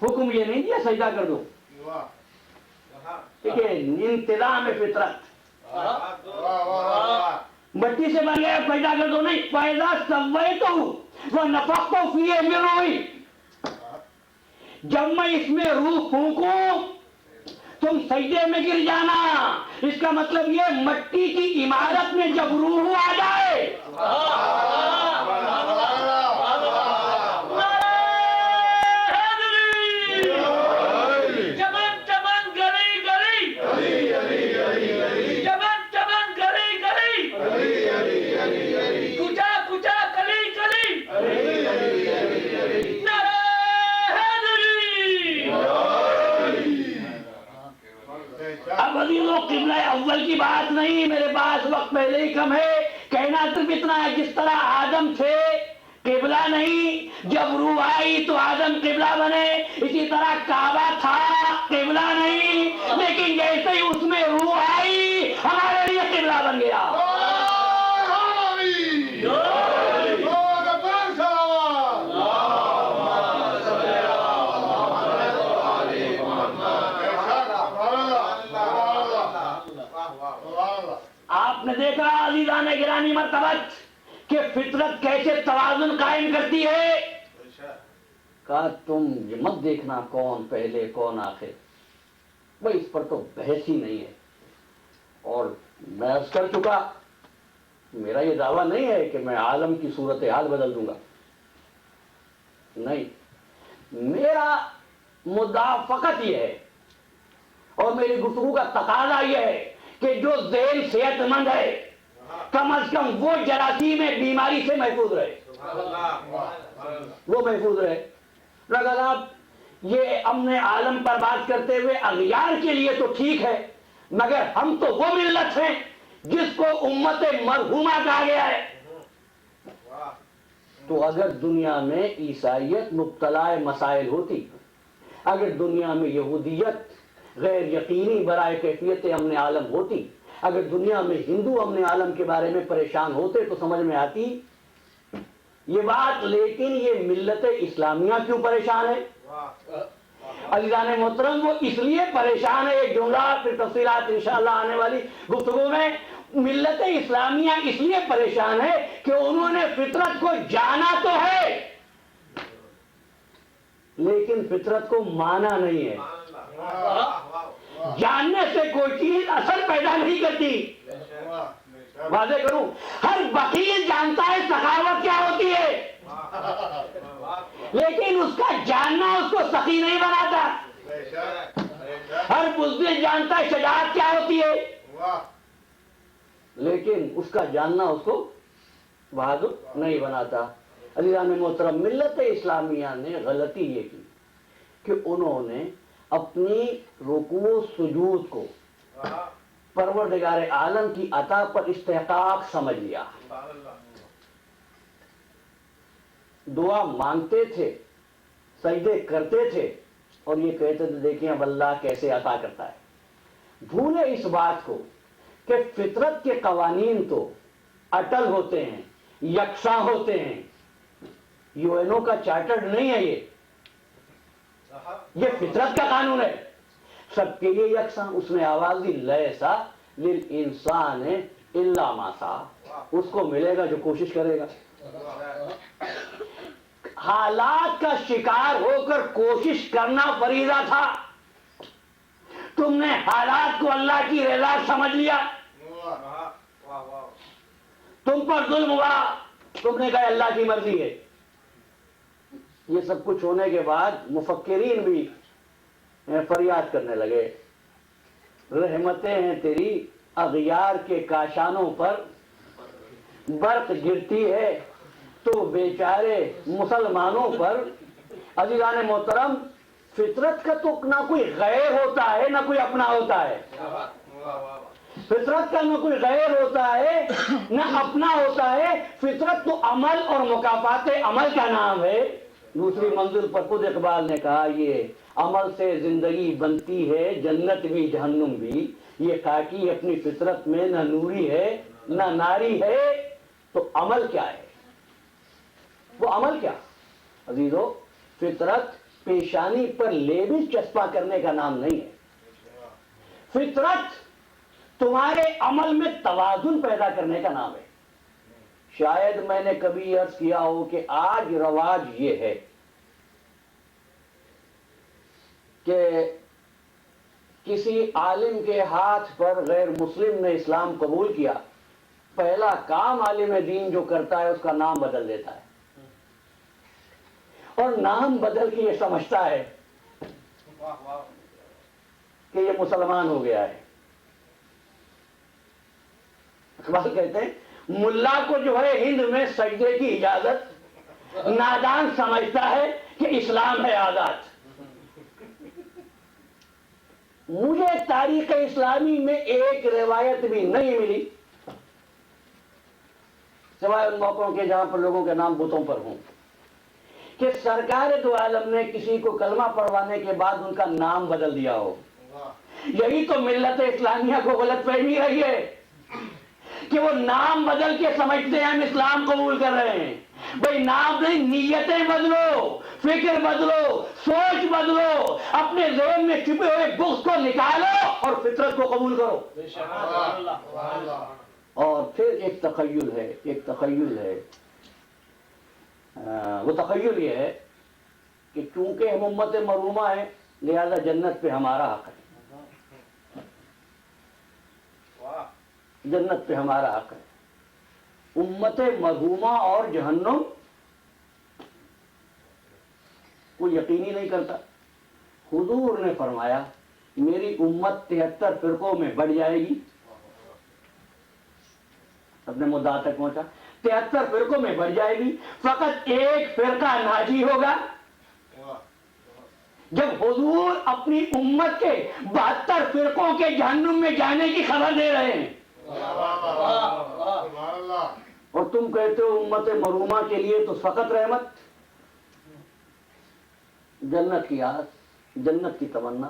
حکم یہ نہیں دیا سجدہ کر دو، ٹھیک ہے، انتظام فطرت، مٹی سے بن گئے سجدہ کر دو نہیں، فَإِذَا سَوَّيْتُهُ وَنَفَخْتُ فِيهِ مِن رُوحِي، جب میں اس میں روح پھونکوں تم سجدے میں گر جانا۔ اس کا مطلب یہ مٹی کی عمارت میں جب روح آ جائے، اب عزیزوں قبلہ اول کی بات نہیں، میرے پاس وقت پہلے ہی کم ہے، کہنا صرف اتنا ہے جس طرح آدم تھے قبلہ نہیں، جب روح آئی تو آدم قبلہ بنے، اسی طرح کعبہ تھا قبلہ نہیں، لیکن جیسے ہی اس میں روح آئی ہمارے لیے قبلہ بن گیا۔ آپ نے دیکھا عزیزان گرامی مرتبت کہ فطرت کیسے توازن قائم کرتی ہے۔ کہا تم یہ مت دیکھنا کون پہلے کون آخر، بھئی اس پر تو بحث ہی نہیں ہے، اور میں عرض کر چکا، میرا یہ دعویٰ نہیں ہے کہ میں عالم کی صورتحال بدل دوں گا، نہیں، میرا مدعا فقط یہ ہے اور میری گفتگو کا تقاضا یہ ہے کہ جو ذہن صحت مند ہے کم از کم وہ جراثیم بیماری سے محفوظ رہے، وہ محفوظ رہے۔ اگر آپ یہ امن عالم پر بات کرتے ہوئے اغیار کے لیے تو ٹھیک ہے، مگر ہم تو وہ ملت ہیں جس کو امت مرحومہ کہا گیا ہے۔ تو اگر دنیا میں عیسائیت مبتلا مسائل ہوتی، اگر دنیا میں یہودیت غیر یقینی برائے کیفیت امن عالم ہوتی، اگر دنیا میں ہندو امن عالم کے بارے میں پریشان ہوتے تو سمجھ میں آتی یہ بات، لیکن یہ ملت اسلامیہ کیوں پریشان ہے؟ عزیزان محترم، وہ اس لیے پریشان ہے، ایک جملہ پھر تفصیلات انشاءاللہ آنے والی گفتگو میں، ملت اسلامیہ اس لیے پریشان ہے کہ انہوں نے فطرت کو جانا تو ہے لیکن فطرت کو مانا نہیں ہے۔ جاننے سے کوئی چیز اثر پیدا نہیں کرتی۔ واضح کروں، ہر بخیل جانتا ہے سخاوت کیا ہوتی ہے، لیکن اس کا جاننا اس کو سخی نہیں بناتا۔ ہر بزدل جانتا ہے شجاعت کیا ہوتی ہے، لیکن اس کا جاننا اس کو بہادر نہیں بناتا۔ عزیزان محترم، ملت اسلامیہ نے غلطی یہ کی کہ انہوں نے اپنی رکوع و سجود کو پروردگار عالم کی عطا پر استحقاق سمجھ لیا۔ دعا مانگتے تھے، سجدے کرتے تھے اور یہ کہتے تھے دیکھیں اب اللہ کیسے عطا کرتا ہے۔ بھولے اس بات کو کہ فطرت کے قوانین تو اٹل ہوتے ہیں، یکساں ہوتے ہیں، یو این او کا چارٹرڈ نہیں ہے، یہ فطرت کا قانون ہے، سب کے لیے یکساں۔ اس نے آواز دی لیسا للانسان الا ما سعی، اس کو ملے گا جو کوشش کرے گا۔ حالات کا شکار ہو کر کوشش کرنا فریضہ تھا، تم نے حالات کو اللہ کی رضا سمجھ لیا، تم پر ظلم ہوا، تم نے کہا اللہ کی مرضی ہے۔ یہ سب کچھ ہونے کے بعد مفکرین بھی فریاد کرنے لگے، رحمتیں ہیں تیری اغیار کے کاشانوں پر برق گرتی ہے تو بیچارے مسلمانوں پر۔ عزیزان محترم، فطرت کا تو نہ کوئی غیر ہوتا ہے نہ کوئی اپنا ہوتا ہے، فطرت کا نہ کوئی غیر ہوتا ہے نہ اپنا ہوتا ہے، فطرت تو عمل اور مکافات عمل کا نام ہے۔ دوسری منزل پر خود اقبال نے کہا یہ عمل سے زندگی بنتی ہے جنت بھی جہنم بھی، یہ خاکی اپنی فطرت میں نہ نوری ہے نہ ناری ہے، تو عمل کیا ہے؟ وہ عمل کیا عزیزو؟ فطرت پیشانی پر لیبل چسپاں کرنے کا نام نہیں ہے، فطرت تمہارے عمل میں توازن پیدا کرنے کا نام ہے۔ شاید میں نے کبھی عرض کیا ہو کہ آج رواج یہ ہے کہ کسی عالم کے ہاتھ پر غیر مسلم نے اسلام قبول کیا، پہلا کام عالم دین جو کرتا ہے اس کا نام بدل دیتا ہے، اور نام بدل کے یہ سمجھتا ہے کہ یہ مسلمان ہو گیا ہے۔ اقبال کہتے ہیں ملا کو جو ہے ہند میں سجدے کی اجازت، نادان سمجھتا ہے کہ اسلام ہے آزاد۔ مجھے تاریخ اسلامی میں ایک روایت بھی نہیں ملی سوائے ان موقعوں کے جہاں پر لوگوں کے نام بتوں پر ہوں کہ سرکار دو عالم نے کسی کو کلمہ پڑھوانے کے بعد ان کا نام بدل دیا ہو۔ یہی تو ملت اسلامیہ کو غلط فہمی رہی ہے کہ وہ نام بدل کے سمجھتے ہیں ہم اسلام قبول کر رہے ہیں۔ بھئی نام نہیں، نیتیں بدلو، فکر بدلو، سوچ بدلو، اپنے ذہن میں چھپے ہوئے بغض کو نکالو اور فطرت کو قبول کرو۔ اور پھر ایک تخیل ہے، وہ تخیل یہ ہے کہ چونکہ ہم امت مرحومہ ہیں لہذا جنت پہ ہمارا حق ہے، جنت پہ ہمارا حق ہے۔ امت مرحومہ اور جہنم کوئی یقینی نہیں کرتا۔ حضور نے فرمایا میری امت 73 فرقوں میں بڑھ جائے گی، اپنے مدعا تک پہنچا، 73 فرقوں میں بڑھ جائے گی، فقط ایک فرقہ ناجی ہوگا۔ جب حضور اپنی امت کے 72 فرقوں کے جہنم میں جانے کی خبر دے رہے ہیں اور تم کہتے ہو امت مرحومہ کے لیے تو فقط رحمت، جنت کی آس، جنت کی تمنا،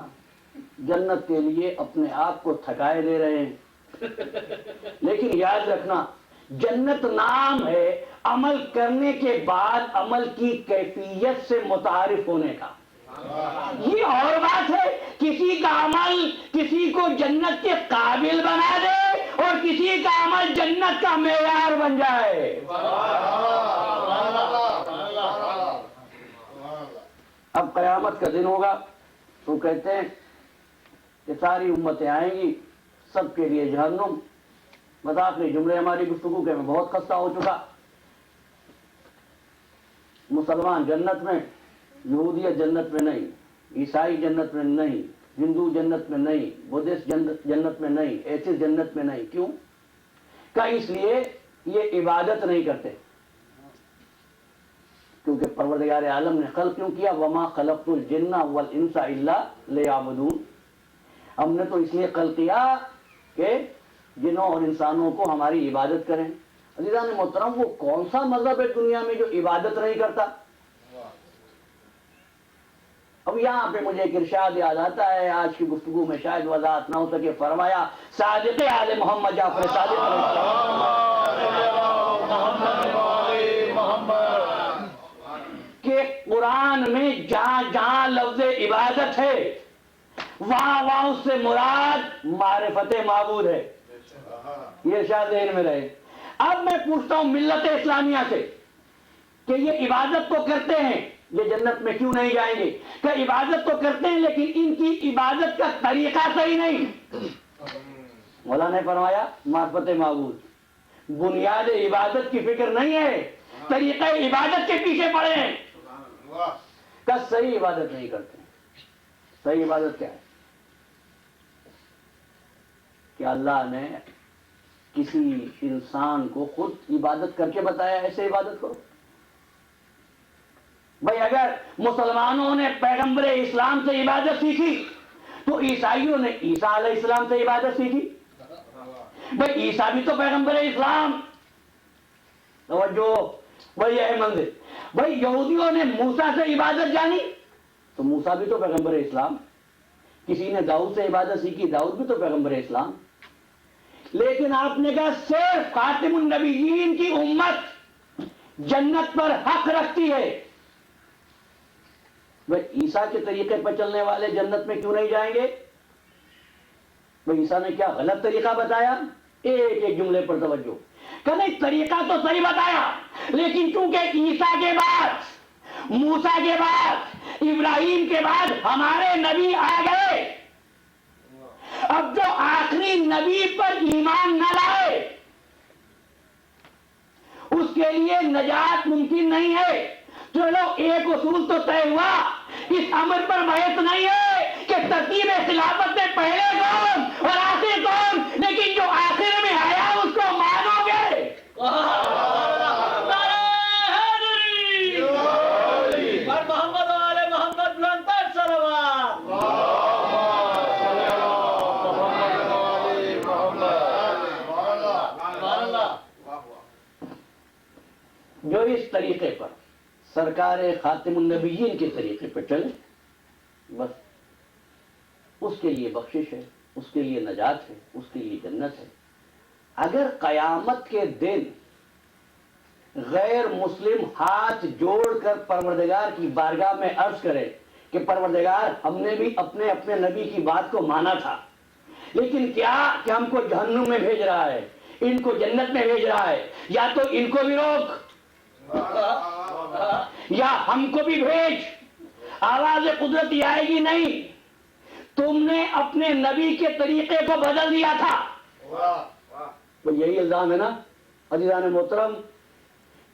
جنت کے لیے اپنے آپ کو تھکائے دے رہے ہیں۔ لیکن یاد رکھنا جنت نام ہے عمل کرنے کے بعد عمل کی کیفیت سے متعارف ہونے کا۔ یہ اور بات ہے کسی کا عمل کسی کو جنت کے قابل بنا دے اور کسی کا عمل جنت کا معیار بن جائے۔ اب قیامت کا دن ہوگا تو کہتے ہیں کہ ساری امتیں آئیں گی، سب کے لیے جہنم۔ آخری جملے ہماری گفتگو کے میں بہت خستہ ہو چکا۔ مسلمان جنت میں، یہودیت جنت میں نہیں، عیسائی جنت میں نہیں، ہندو جنت میں نہیں، بدھسٹ جنت میں نہیں، ایتھسٹ جنت میں نہیں۔ کیوں؟ کہ اس لیے یہ عبادت نہیں کرتے، کیونکہ پروردگار عالم نے خلق کیوں کیا؟ وما خلقت الجن والانس الا لیعبدون۔ ہم نے تو اس لیے خلق کیا کہ جنوں اور انسانوں کو ہماری عبادت کریں۔ عزیزان محترم، وہ کون سا مذہب ہے دنیا میں جو عبادت نہیں کرتا؟ اب یہاں پہ مجھے ایک ارشاد یاد آتا ہے، آج کی گفتگو میں شاید وضاحت نہ ہو سکے، فرمایا صادق آل محمد جعفر صادق کہ قرآن میں جہاں جہاں لفظ عبادت ہے وہاں وہاں اس سے مراد معرفت معبود ہے۔ یہ ارشاد ذہن میں رہے۔ اب میں پوچھتا ہوں ملت اسلامیہ سے کہ یہ عبادت تو کرتے ہیں، یہ جنت میں کیوں نہیں جائیں گے؟ کہ عبادت تو کرتے ہیں لیکن ان کی عبادت کا طریقہ صحیح نہیں۔ مولا نے فرمایا معرفت معبود، بنیاد عبادت کی فکر نہیں ہے، طریقہ عبادت کے پیچھے پڑے ہیں، کہ صحیح عبادت نہیں کرتے۔ صحیح عبادت کیا ہے؟ کہ اللہ نے کسی انسان کو خود عبادت کر کے بتایا ایسے عبادت کرو۔ بھائی اگر مسلمانوں نے پیغمبر اسلام سے عبادت سیکھی تو عیسائیوں نے عیسیٰ علیہ السلام سے عبادت سیکھی۔ بھائی عیسیٰ بھی تو پیغمبر اسلام، توجہ بھائی احمد، بھائی یہودیوں نے موسیٰ سے عبادت جانی تو موسیٰ بھی تو پیغمبر اسلام، کسی نے داؤد سے عبادت سیکھی، داؤد بھی تو پیغمبر اسلام۔ لیکن آپ نے کہا صرف خاتم النبیین کی امت جنت پر حق رکھتی ہے۔ بھائی عیسیٰ کے طریقے پر چلنے والے جنت میں کیوں نہیں جائیں گے؟ بھائی عیسیٰ نے کیا غلط طریقہ بتایا؟ ایک ایک جملے پر توجہ، کہ نہیں طریقہ تو صحیح بتایا، لیکن چونکہ عیسیٰ کے بعد، موسیٰ کے بعد، ابراہیم کے بعد ہمارے نبی آ گئے، اب جو آخری نبی پر ایمان نہ لائے اس کے لیے نجات ممکن نہیں ہے۔ چلو ایک اصول تو طے ہوا، اس امر پر بحث نہیں ہے کہ ترتیب خلافت میں پہلے کون اور آخر کون، لیکن جو آخر میں آیا اس کو مانو گے۔ محمد والے محمد بلند پر صلوات۔ جو اس طریقے پر سرکار خاتم النبیین کے طریقے پر چلے بس اس کے لیے بخشش ہے، اس کے لیے نجات ہے، اس کے لیے جنت ہے۔ اگر قیامت کے دن غیر مسلم ہاتھ جوڑ کر پروردگار کی بارگاہ میں عرض کرے کہ پروردگار ہم نے بھی اپنے اپنے نبی کی بات کو مانا تھا، لیکن کیا کہ ہم کو جہنم میں بھیج رہا ہے، ان کو جنت میں بھیج رہا ہے، یا تو ان کو بھی روک یا ہم کو بھی بھیج، آواز قدرت آئے گی نہیں، تم نے اپنے نبی کے طریقے کو بدل دیا تھا۔ تو یہی الزام ہے نا عزیزان محترم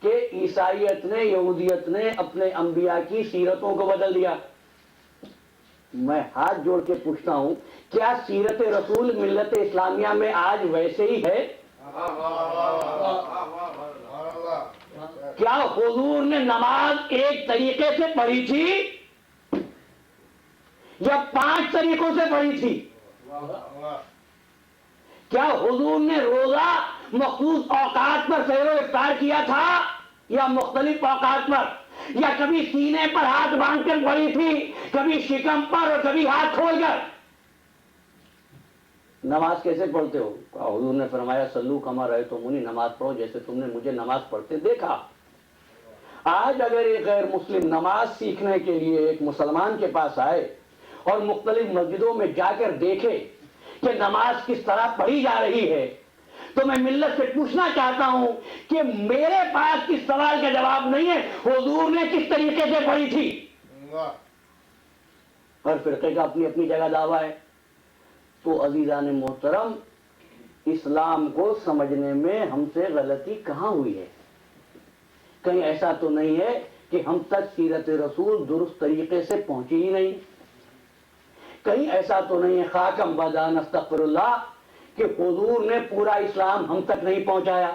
کہ عیسائیت نے، یہودیت نے اپنے انبیاء کی سیرتوں کو بدل دیا۔ میں ہاتھ جوڑ کے پوچھتا ہوں کیا سیرت رسول ملت اسلامیہ میں آج ویسے ہی ہے؟ کیا حضور نے نماز ایک طریقے سے پڑھی تھی یا 5 طریقوں سے پڑھی تھی؟ کیا حضور نے روزہ مخصوص اوقات پر سحر و افطار کیا تھا یا مختلف اوقات پر، یا کبھی سینے پر ہاتھ باندھ کر پڑھی تھی، کبھی شکم پر اور کبھی ہاتھ کھول کر؟ نماز کیسے پڑھتے ہو؟ حضور نے فرمایا سلو کما رأیتمونی، نماز پڑھو جیسے تم نے مجھے نماز پڑھتے دیکھا۔ آج اگر ایک غیر مسلم نماز سیکھنے کے لیے ایک مسلمان کے پاس آئے اور مختلف مسجدوں میں جا کر دیکھے کہ نماز کس طرح پڑھی جا رہی ہے، تو میں ملت سے پوچھنا چاہتا ہوں کہ میرے پاس اس سوال کا جواب نہیں ہے حضور نے کس طریقے سے پڑھی تھی۔ ہر فرقے کا اپنی اپنی جگہ دعویٰ ہے۔ تو عزیزان محترم، اسلام کو سمجھنے میں ہم سے غلطی کہاں ہوئی ہے؟ کہیں ایسا تو نہیں ہے کہ ہم تک سیرت رسول درست طریقے سے پہنچی ہی نہیں؟ کہیں ایسا تو نہیں ہے خاکم بدا نستغفر اللہ کہ حضور نے پورا اسلام ہم تک نہیں پہنچایا؟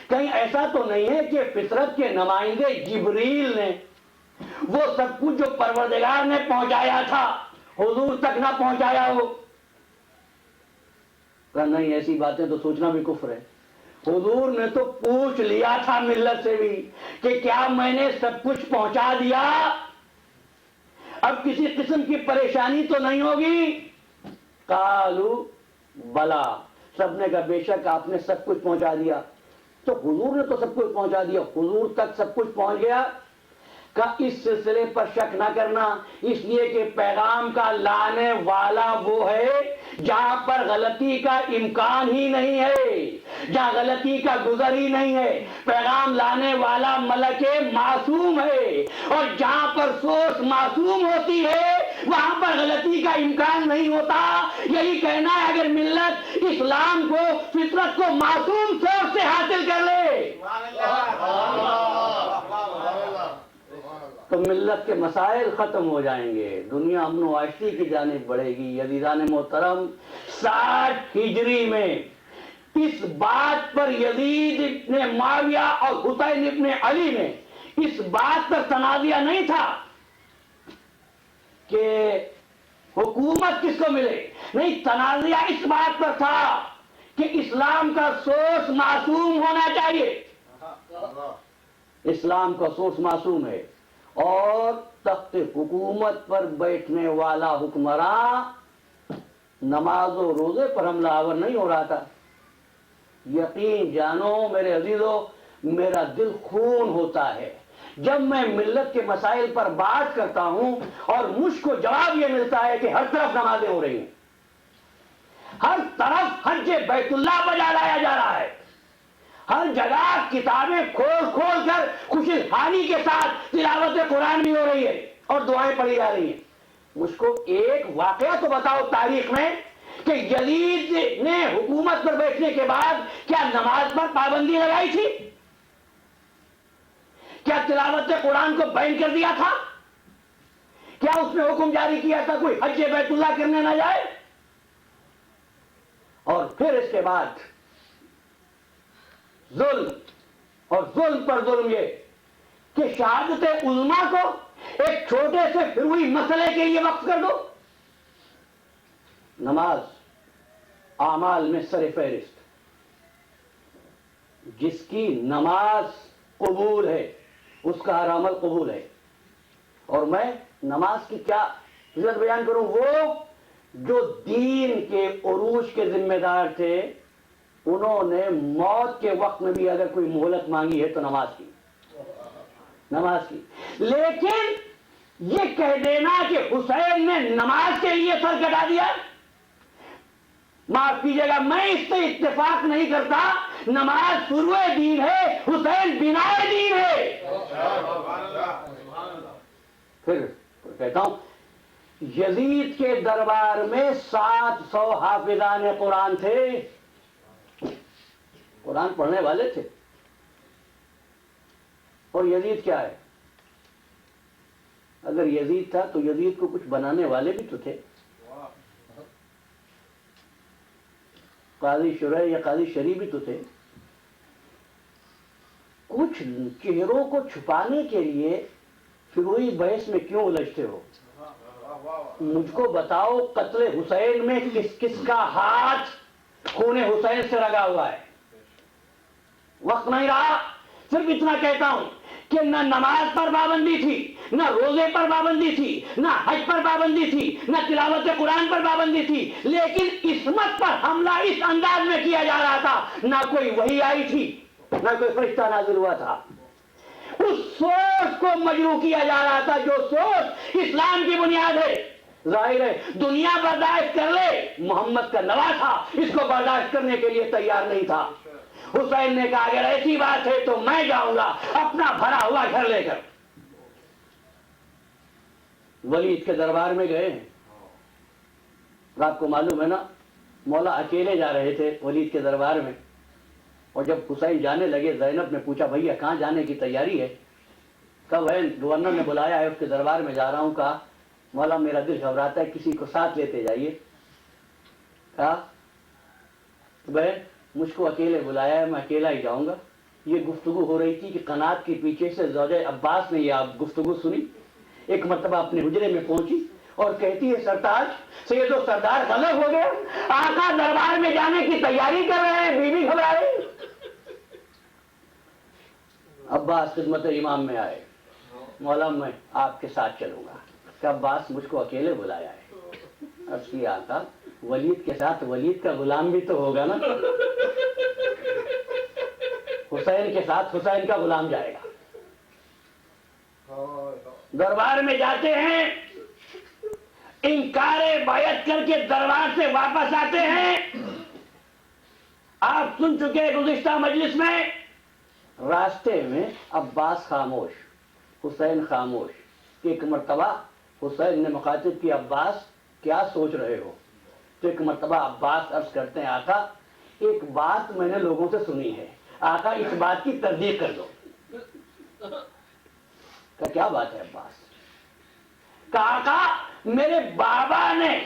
کہیں ایسا تو نہیں ہے کہ فطرت کے نمائندے جبریل نے وہ سب کچھ جو پروردگار نے پہنچایا تھا حضور تک نہ پہنچایا ہو؟ کہ نہیں، ایسی باتیں تو سوچنا بھی کفر ہے۔ حضور نے تو پوچھ لیا تھا ملت سے بھی کہ کیا میں نے سب کچھ پہنچا دیا؟ اب کسی قسم کی پریشانی تو نہیں ہوگی؟ قالو بلا، سب نے کہا بے شک آپ نے سب کچھ پہنچا دیا۔ تو حضور نے تو سب کچھ پہنچا دیا، حضور تک سب کچھ پہنچ گیا۔ کا اس سلسلے پر شک نہ کرنا، اس لیے کہ پیغام کا لانے والا وہ ہے جہاں پر غلطی کا امکان ہی نہیں ہے، جہاں غلطی کا گزر ہی نہیں ہے۔ پیغام لانے والا ملک معصوم ہے، اور جہاں پر سوچ معصوم ہوتی ہے وہاں پر غلطی کا امکان نہیں ہوتا۔ یہی کہنا ہے اگر ملت اسلام کو، فطرت کو معصوم سوچ سے حاصل کر لے تو ملت کے مسائل ختم ہو جائیں گے، دنیا امن و آشتی کی جانب بڑھے گی۔ عزیزان محترم، 60 ہجری میں اس بات پر یزید ابن معاویہ اور حسین ابن علی نے اس بات پر تنازع نہیں تھا کہ حکومت کس کو ملے، نہیں، تنازع اس بات پر تھا کہ اسلام کا سوچ معصوم ہونا چاہیے۔ اسلام کا سوچ معصوم ہے، اور تخت حکومت پر بیٹھنے والا حکمراں نماز و روزے پر حملہ آور نہیں ہو رہا تھا۔ یقین جانو میرے عزیزو، میرا دل خون ہوتا ہے جب میں ملت کے مسائل پر بات کرتا ہوں اور مجھ کو جواب یہ ملتا ہے کہ ہر طرف نمازیں ہو رہی ہیں، ہر طرف حج بیت اللہ بجا لایا جا رہا ہے، ہر جگہ کتابیں کھول کھول کر خوشی حالی کے ساتھ تلاوت قرآن بھی ہو رہی ہے اور دعائیں پڑھی جا رہی ہیں۔ مجھ کو ایک واقعہ تو بتاؤ تاریخ میں کہ یزید نے حکومت پر بیٹھنے کے بعد کیا نماز پر پابندی لگائی تھی؟ کیا تلاوت قرآن کو بین کر دیا تھا؟ کیا اس نے حکم جاری کیا تھا کوئی حج بیت اللہ کرنے نہ جائے؟ اور پھر اس کے بعد ظلم، اور ظلم پر ظلم یہ کہ شہادت عظمیٰ کو ایک چھوٹے سے پھر ہوئی مسئلے کے لیے وقف کر دو۔ نماز اعمال میں سر فہرست، جس کی نماز قبول ہے اس کا ہر عمل قبول ہے۔ اور میں نماز کی کیا فضیلت بیان کروں؟ وہ جو دین کے عروج کے ذمہ دار تھے انہوں نے موت کے وقت میں بھی اگر کوئی مہلت مانگی ہے تو نماز کی، نماز کی۔ لیکن یہ کہہ دینا کہ حسین نے نماز کے لیے سر کٹا دیا، معاف کیجیے گا میں اس سے اتفاق نہیں کرتا۔ نماز شروع دین ہے، حسین بنائے دین ہے۔ پھر کہتا ہوں یزید کے دربار میں 700 حافظان قرآن تھے، قرآن پڑھنے والے تھے، اور یزید کیا ہے؟ اگر یزید تھا تو یزید کو کچھ بنانے والے بھی تو تھے۔ قاضی شرح یا قاضی شریف بھی تو تھے۔ کچھ چہروں کو چھپانے کے لیے فروئی بحث میں کیوں الجھتے ہو؟ مجھ کو بتاؤ قتل حسین میں کس کس کا ہاتھ خون حسین سے لگا ہوا ہے؟ وقت نہیں رہا، صرف اتنا کہتا ہوں کہ نہ نماز پر پابندی تھی، نہ روزے پر پابندی تھی، نہ حج پر پابندی تھی، نہ تلاوت قرآن پر پابندی تھی، لیکن عصمت پر حملہ اس انداز میں کیا جا رہا تھا۔ نہ کوئی وحی آئی تھی، نہ کوئی فرشتہ نازل ہوا تھا، اس سوچ کو مجروح کیا جا رہا تھا جو سوچ اسلام کی بنیاد ہے۔ ظاہر ہے دنیا برداشت کر لے، محمد کا نواز تھا، اس کو برداشت کرنے کے لیے تیار نہیں تھا۔ حسین نے کہا اگر ایسی بات ہے تو میں جاؤں گا اپنا بھرا ہوا گھر لے کر۔ ولید کے دربار میں گئے، آپ کو معلوم ہے نا، مولا اکیلے جا رہے تھے ولید کے دربار میں، اور جب حسین جانے لگے زینب نے پوچھا بھیا کہاں جانے کی تیاری ہے؟ کہا بہن گورنر نے بلایا ہے، اس کے دربار میں جا رہا ہوں۔ کہا مولا میرا دل گھبراتا ہے، کسی کو ساتھ لیتے جائیے۔ کہا بہن مجھ کو اکیلے بلایا ہے، میں اکیلا ہی جاؤں گا۔ یہ گفتگو ہو رہی تھی کہ قنات کے پیچھے سے زوجہ عباس نے یہ گفتگو سنی، ایک مرتبہ اپنے حجرے میں پہنچی اور کہتی ہے سرتاج سید و سردار غلط ہو گیا، آقا دربار میں جانے کی تیاری کر رہے ہیں، بیوی گھبرا رہی۔ عباس خدمت امام میں آئے، مولا میں آپ کے ساتھ چلوں گا۔ کہ عباس مجھ کو اکیلے بلایا ہے۔ عرض کیا آقا ولید کے ساتھ ولید کا غلام بھی تو ہوگا نا، حسین کے ساتھ حسین کا غلام جائے گا۔ دربار میں جاتے ہیں، انکار بیعت کر کے دربار سے واپس آتے ہیں۔ آپ سن چکے گزشتہ مجلس میں، راستے میں عباس خاموش، حسین خاموش۔ ایک مرتبہ حسین نے مخاطب کی، عباس کیا سوچ رہے ہو؟ تو ایک مرتبہ عباس عرض کرتے ہیں، آقا ایک بات میں نے لوگوں سے سنی ہے، آقا اس بات کی تصدیق کر دو۔ کہ کیا بات ہے عباس؟ کہ آقا میرے بابا نے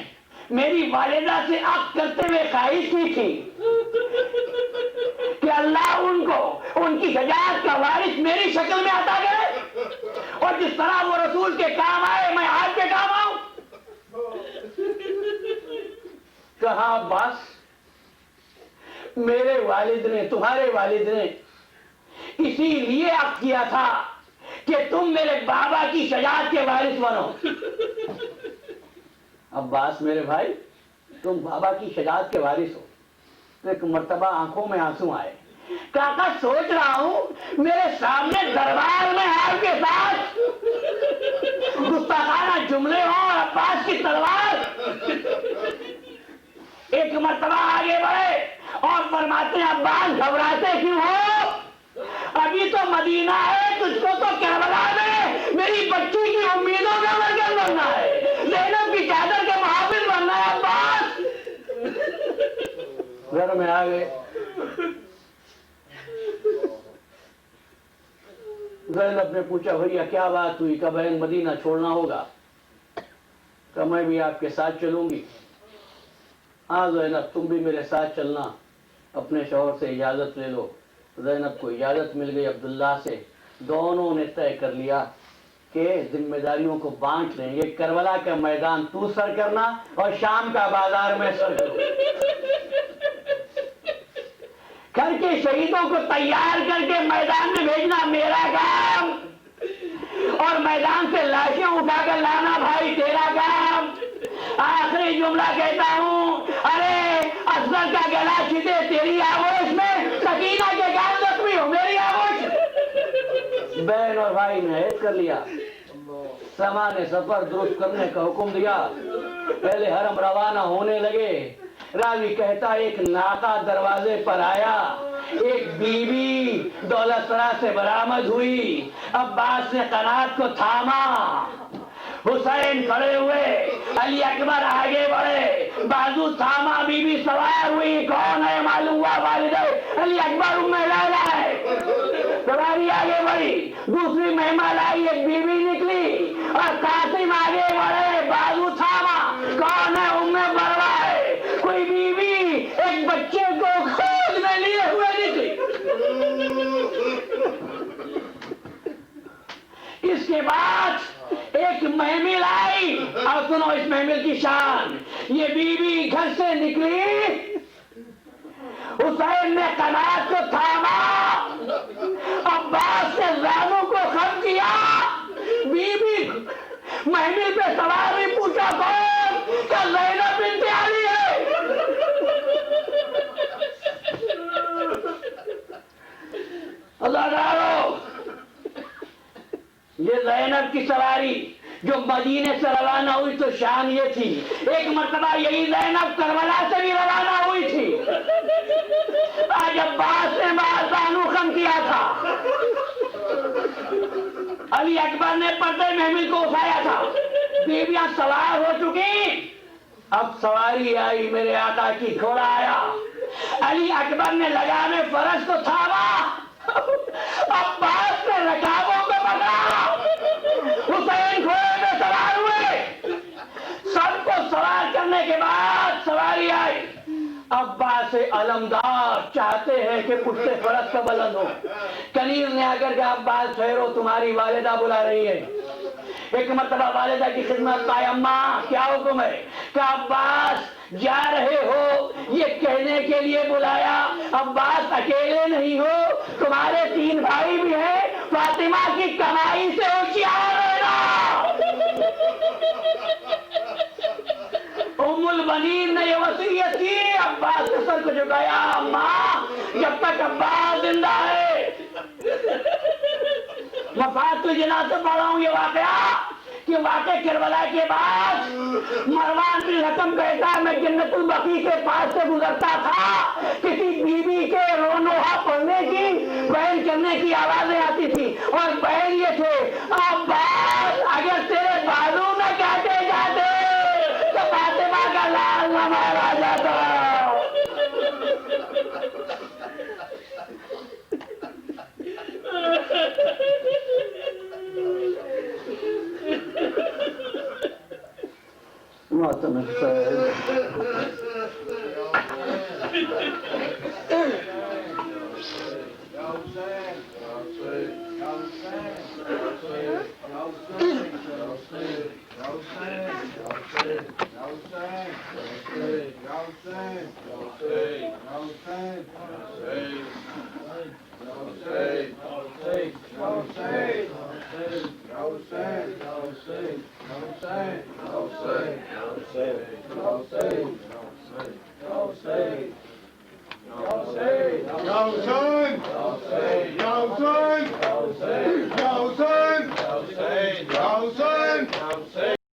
میری والدہ سے عقد کرتے ہوئے خواہش کی تھی کہ اللہ ان کو ان کی شجاعت کا وارث میری شکل میں عطا کرے، اور جس طرح وہ رسول کے کام آئے میں آپ کے کام آؤں۔ کہا عباس میرے والد نے، تمہارے والد نے اسی لیے عقد کیا تھا کہ تم میرے بابا کی شجاعت کے وارث بنو۔ عباس میرے بھائی تم بابا کی شجاعت کے وارث ہو۔ تو ایک مرتبہ آنکھوں میں آنسو آئے، کہا سوچ رہا ہوں میرے سامنے دربار میں آپ کے ساتھ گستاخانہ جملے ہوں اور عباس کی تلوار۔ ایک مرتبہ آگے بڑھے اور فرماتے ہیں عباس گھبراتے کیوں ہو؟ ابھی تو مدینہ ہے، تجھ کو تو کربلا میں میری بچی کی امیدوں کا مرکز بننا ہے، زینب کی چادر کے محافظ بننا ہے۔ عباس گھر میں آ گئے، زینب نے پوچھا بھیا کیا بات ہوئی؟ کہ بہن مدینہ چھوڑنا ہوگا۔ کہ میں بھی آپ کے ساتھ چلوں گی۔ ہاں زینب تم بھی میرے ساتھ چلنا، اپنے شوہر سے اجازت لے لو۔ زینب کو اجازت مل گئی عبداللہ سے۔ دونوں نے طے کر لیا کہ ذمہ داریوں کو بانٹ لیں گے، کربلا کا میدان تو سر کرنا اور شام کا بازار میں سر کروں۔ گھر کے شہیدوں کو تیار کر کے میدان میں بھیجنا میرا کام، اور میدان سے لاشیں اٹھا کر لانا بھائی تیرا کام۔ آخری جملہ کہتا ہوں، ارے اصغر کا گلا چھدے تیری آغوش میں، سکینہ کے کان زخمی ہو میری آغوش۔ بہن اور بھائی نے عہد کر لیا، سامان سفر درست کرنے کا حکم دیا۔ پہلے حرم روانہ ہونے لگے۔ راوی کہتا ایک ناقہ دروازے پر آیا، ایک بیوی دولت سرا سے برآمد ہوئی۔ عباس نے قنات کو تھاما، حسین کھڑے ہوئے، علی اکبر آگے بڑھے، بازو تھاما، بی بی سوار ہوئی۔ کون ہے معلوم ہوا؟ والدہ علی اکبر ام لیلا ہے۔ سواری آگے بڑھی، دوسری مہمان آئی، ایک بی بی نکلی، اور قاسم آگے بڑھے، بازو تھاما۔ کون ہے؟ ام بروا ہے۔ کوئی بی بی ایک بچے کو گود میں لیے ہوئے نکلی۔ اس کے بعد ایک محمل آئی، اور سنو اس محمل کی شان۔ یہ بی بی گھر سے نکلی، حسین نے قنات کو تھاما، عباس نے زانوں کو خم کیا۔ بی بی محمل پہ سوار ہوئی، پوچھا کون؟ کہ زینب بنت علی ہے۔ اللہ ڈالو، یہ زینب کی سواری جو مدینے سے روانہ ہوئی تو شان یہ تھی، ایک مرتبہ یہی زینب کربلا سے بھی روانہ ہوئی تھی۔ آج عباس نے بازانو خم کیا تھا، علی اکبر نے پردے محمل کو اٹھایا تھا، بیویاں سوار ہو چکی۔ اب سواری آئی، میرے آقا کی گھوڑا آیا، علی اکبر نے لگامے فرس کو تھاما، عباس نے رکابوں کو پکڑا، حسین گھوڑے میں سوار ہوئے۔ سب کو سوار کرنے کے بعد سواری آئی، عباس علمدار چاہتے ہیں کہ پشتے فرس کا بلند ہو۔ کنیز نے آ کر کے عباس ٹھہرو، تمہاری والدہ بلا رہی ہے۔ ایک مرتبہ والدہ کی خدمت پائے، اماں کیا حکم ہے؟ کہ عباس جا رہے ہو یہ کہنے کے لیے بلایا، عباس اکیلے نہیں ہو، تمہارے 3 بھائی بھی ہیں، فاطمہ کی کمائی سے ہوشیار رہنا۔ ام البنین نے یہ وصیت کی، عباس نے سر کو جھکایا، اماں جب تک عباس زندہ ہے وفات کی جنا سے پڑھ رہا ہوں یہ واقعہ کہ واقع کربلا کے بعد مروان بن حکم کہتا ہے میں جنت البقیع کے پاس سے گزرتا تھا کسی بیوی کے رونوحہ پڑھنے کی بیان کرنے کی آوازیں آتی تھی اور بیان یہ تھے عباس اگر تیرے بازو میں کاٹے جاتے تو فاطمہ کا لال نہ مارا جاتا. ماتم Hussein!